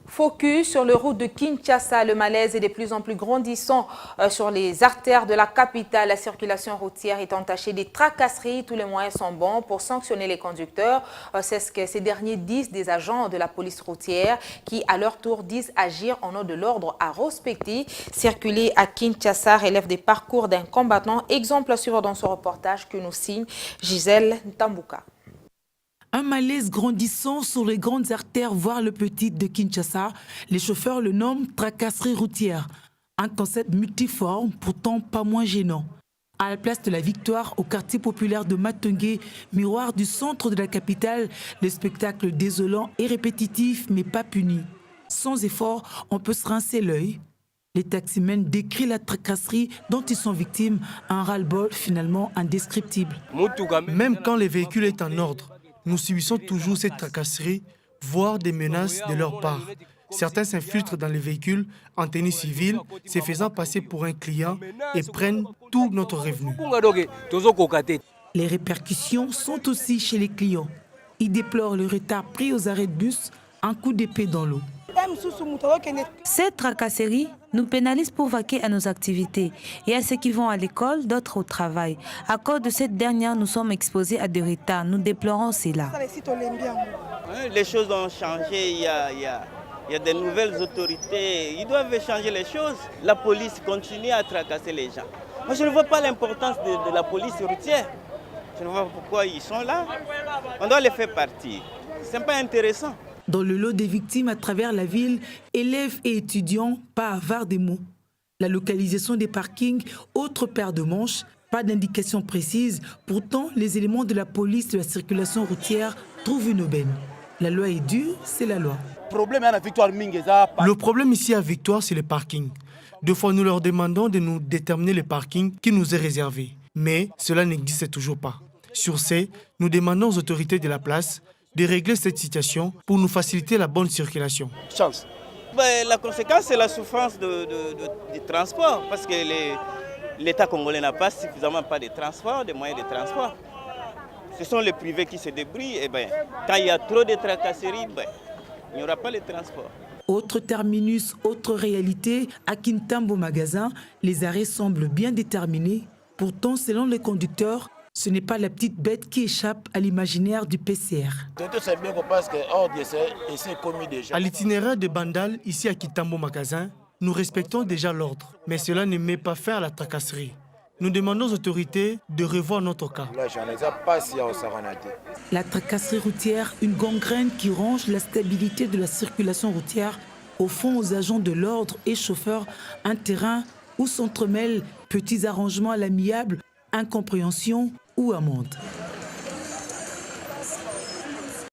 Focus sur le route de Kinshasa, le malaise est de plus en plus grandissant sur les artères de la capitale. La circulation routière est entachée des tracasseries. Tous les moyens sont bons pour sanctionner les conducteurs. C'est ce que ces derniers disent des agents de la police routière qui, à leur tour, disent agir en nom de l'ordre à respecter. Circuler à Kinshasa relève des parcours d'un combattant. Exemple à suivre dans ce reportage que nous signe Gisèle Ntambouka. Un malaise grandissant sur les grandes artères, voire le petit de Kinshasa. Les chauffeurs le nomment tracasserie routière. Un concept multiforme, pourtant pas moins gênant. À la place de la Victoire, au quartier populaire de Matongué, miroir du centre de la capitale, le spectacle désolant et répétitif, mais pas puni. Sans effort, on peut se rincer l'œil. Les taximens décrivent la tracasserie dont ils sont victimes, un ras-le-bol finalement indescriptible. Même quand le véhicule est en ordre, nous subissons toujours cette tracasserie, voire des menaces de leur part. Certains s'infiltrent dans les véhicules en tenue civile, se faisant passer pour un client et prennent tout notre revenu. Les répercussions sont aussi chez les clients. Ils déplorent le retard pris aux arrêts de bus, un coup d'épée dans l'eau. Cette tracasserie nous pénalise pour vaquer à nos activités et à ceux qui vont à l'école, d'autres au travail. À cause de cette dernière, nous sommes exposés à des retards. Nous déplorons cela. Les choses ont changé, il y a de nouvelles autorités, ils doivent changer les choses. La police continue à tracasser les gens. Moi, je ne vois pas l'importance de la police routière. Je ne vois pas pourquoi ils sont là. On doit les faire partir. Ce n'est pas intéressant. Dans le lot des victimes à travers la ville, élèves et étudiants, pas avares des mots. La localisation des parkings, autre paire de manches, pas d'indication précise. Pourtant, les éléments de la police de la circulation routière trouvent une aubaine. La loi est dure, c'est la loi. Le problème ici à Victoire, c'est le parking. Deux fois, nous leur demandons de nous déterminer le parking qui nous est réservé. Mais cela n'existe toujours pas. Sur ce, nous demandons aux autorités de la place de régler cette situation pour nous faciliter la bonne circulation. La conséquence, c'est la souffrance du transport, parce que l'État congolais n'a pas suffisamment de transport, de moyens de transport. Ce sont les privés qui se débrouillent. Et quand il y a trop de tracasseries, il n'y aura pas de transport. Autre terminus, autre réalité, à Kintambo Magasin, les arrêts semblent bien déterminés. Pourtant, selon les conducteurs, ce n'est pas la petite bête qui échappe à l'imaginaire du PCR. À l'itinéraire de Bandal, ici à Kintambo Magasin, nous respectons déjà l'ordre, mais cela ne met pas fin à la tracasserie. Nous demandons aux autorités de revoir notre cas. La tracasserie routière, une gangrène qui ronge la stabilité de la circulation routière, au fond aux agents de l'ordre et chauffeurs, un terrain où s'entremêlent petits arrangements à l'amiable, incompréhension ou amende.